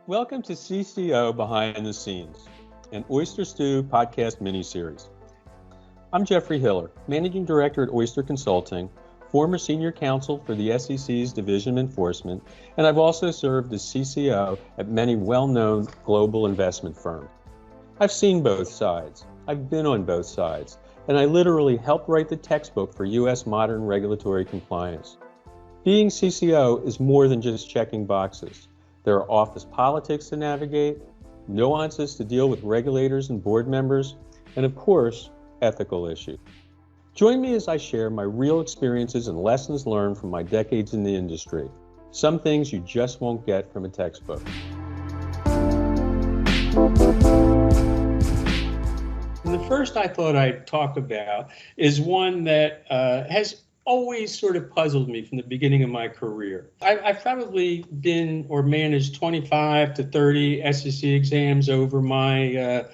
Welcome to CCO Behind the Scenes, an Oyster Stew podcast mini-series. I'm Jeffrey Hiller, Managing Director at Oyster Consulting, former Senior Counsel for the SEC's Division of Enforcement, and I've also served as CCO at many well-known global investment firms. I've seen both sides, I've been on both sides, and I literally helped write the textbook for U.S. modern regulatory compliance. Being CCO is more than just checking boxes. There are office politics to navigate, nuances to deal with regulators and board members, and of course, ethical issues. Join me as I share my real experiences and lessons learned from my decades in the industry. Some things you just won't get from a textbook. And the first I thought I'd talk about is one that has always sort of puzzled me from the beginning of my career. I've probably been or managed 25 to 30 SEC exams over my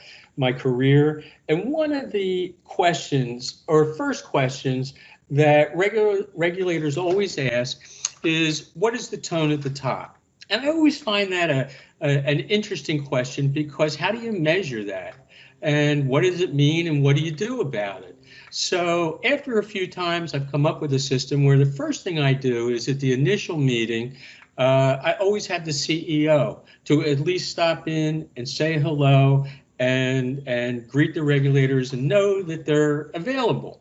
career. And one of the questions, or first questions, that regulators always ask is, what is the tone at the top? And I always find that an interesting question, because how do you measure that? And what does it mean, and what do you do about it? So after a few times, I've come up with a system where the first thing I do is at the initial meeting, I always have the CEO to at least stop in and say hello and greet the regulators and know that they're available.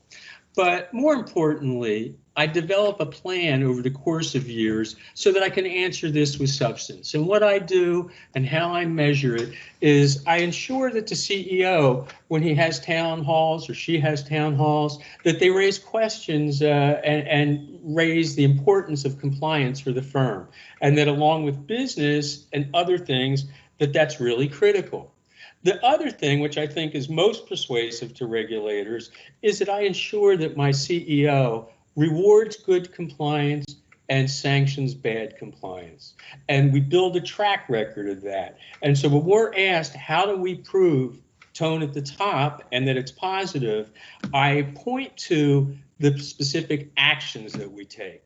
But more importantly, I develop a plan over the course of years so that I can answer this with substance. And what I do and how I measure it is I ensure that the CEO, when he has town halls or she has town halls, that they raise questions and raise the importance of compliance for the firm. And that along with business and other things, that's really critical. The other thing, which I think is most persuasive to regulators, is that I ensure that my CEO rewards good compliance and sanctions bad compliance. And we build a track record of that. And so when we're asked, how do we prove tone at the top and that it's positive, I point to the specific actions that we take.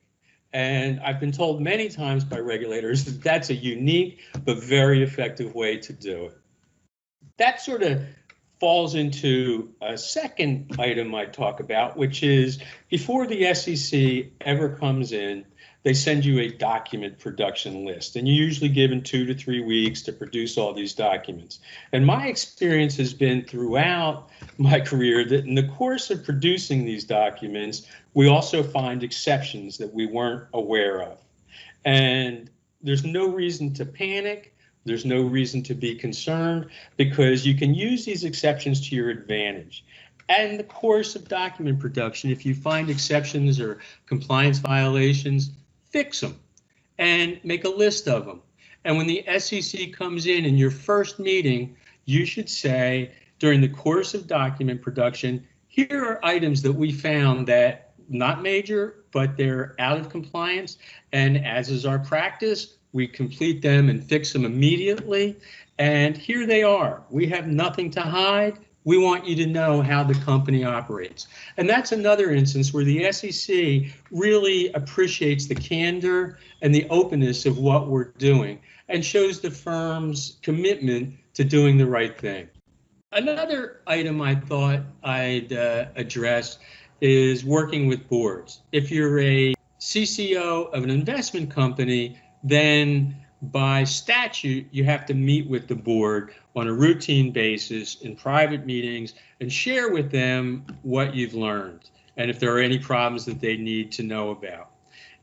And I've been told many times by regulators that that's a unique but very effective way to do it. That sort of falls into a second item I talk about, which is before the SEC ever comes in, they send you a document production list, and you're usually given 2 to 3 weeks to produce all these documents. And my experience has been throughout my career that in the course of producing these documents, we also find exceptions that we weren't aware of. And there's no reason to panic. There's no reason to be concerned, because you can use these exceptions to your advantage. And in the course of document production, if you find exceptions or compliance violations, fix them and make a list of them. And when the SEC comes in your first meeting, you should say, during the course of document production, here are items that we found that not major, but they're out of compliance. And as is our practice, we complete them and fix them immediately. And here they are. We have nothing to hide. We want you to know how the company operates. And that's another instance where the SEC really appreciates the candor and the openness of what we're doing and shows the firm's commitment to doing the right thing. Another item I thought I'd address is working with boards. If you're a CCO of an investment company, then by statute, you have to meet with the board on a routine basis in private meetings and share with them what you've learned and if there are any problems that they need to know about.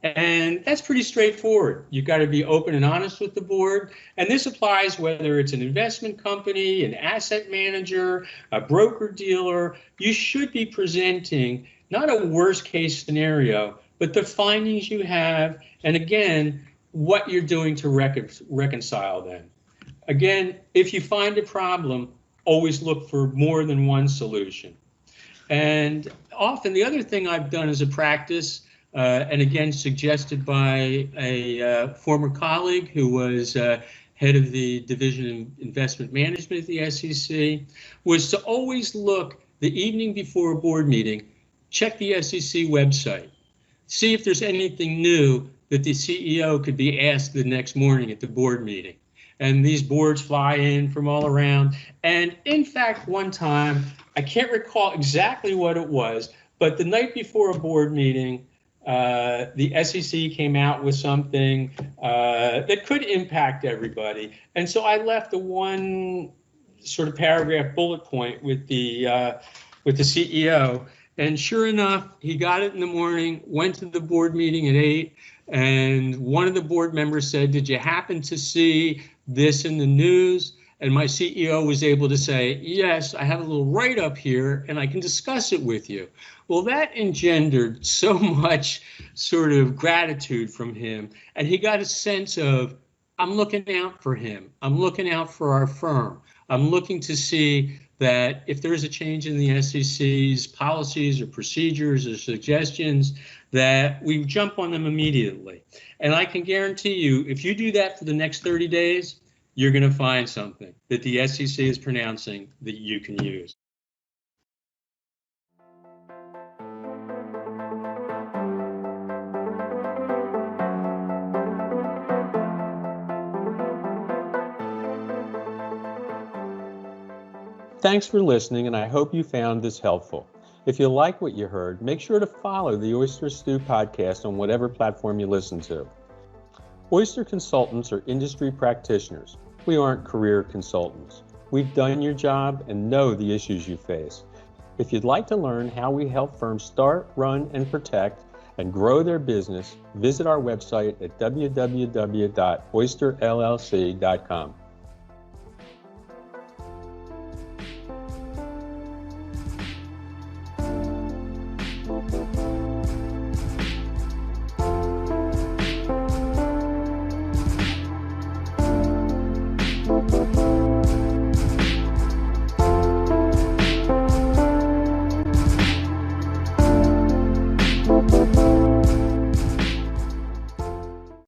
And that's pretty straightforward. You've got to be open and honest with the board. And this applies whether it's an investment company, an asset manager, a broker dealer. You should be presenting not a worst case scenario, but the findings you have. And again, what you're doing to reconcile them. Again, if you find a problem, always look for more than one solution. And often the other thing I've done as a practice, and again suggested by a former colleague who was head of the Division of Investment Management at the SEC, was to always look the evening before a board meeting, check the SEC website, see if there's anything new that the CEO could be asked the next morning at the board meeting. and these boards fly in from all around. And in fact, one time, I can't recall exactly what it was, but the night before a board meeting, the SEC came out with something that could impact everybody. And so I left a one sort of paragraph bullet point with the CEO. And sure enough, he got it in the morning, went to the board meeting at 8, and one of the board members said, "Did you happen to see this in the news?" And my CEO was able to say, "Yes, I have a little write-up here, and I can discuss it with you." Well, that engendered so much sort of gratitude from him, and he got a sense of, I'm looking out for him. I'm looking out for our firm. I'm looking to see that if there's a change in the SEC's policies or procedures or suggestions, that we jump on them immediately. And I can guarantee you, if you do that for the next 30 days, you're going to find something that the SEC is pronouncing that you can use. Thanks for listening, and I hope you found this helpful. If you like what you heard, make sure to follow the Oyster Stew podcast on whatever platform you listen to. Oyster consultants are industry practitioners. We aren't career consultants. We've done your job and know the issues you face. If you'd like to learn how we help firms start, run, and protect and grow their business, visit our website at www.oysterllc.com.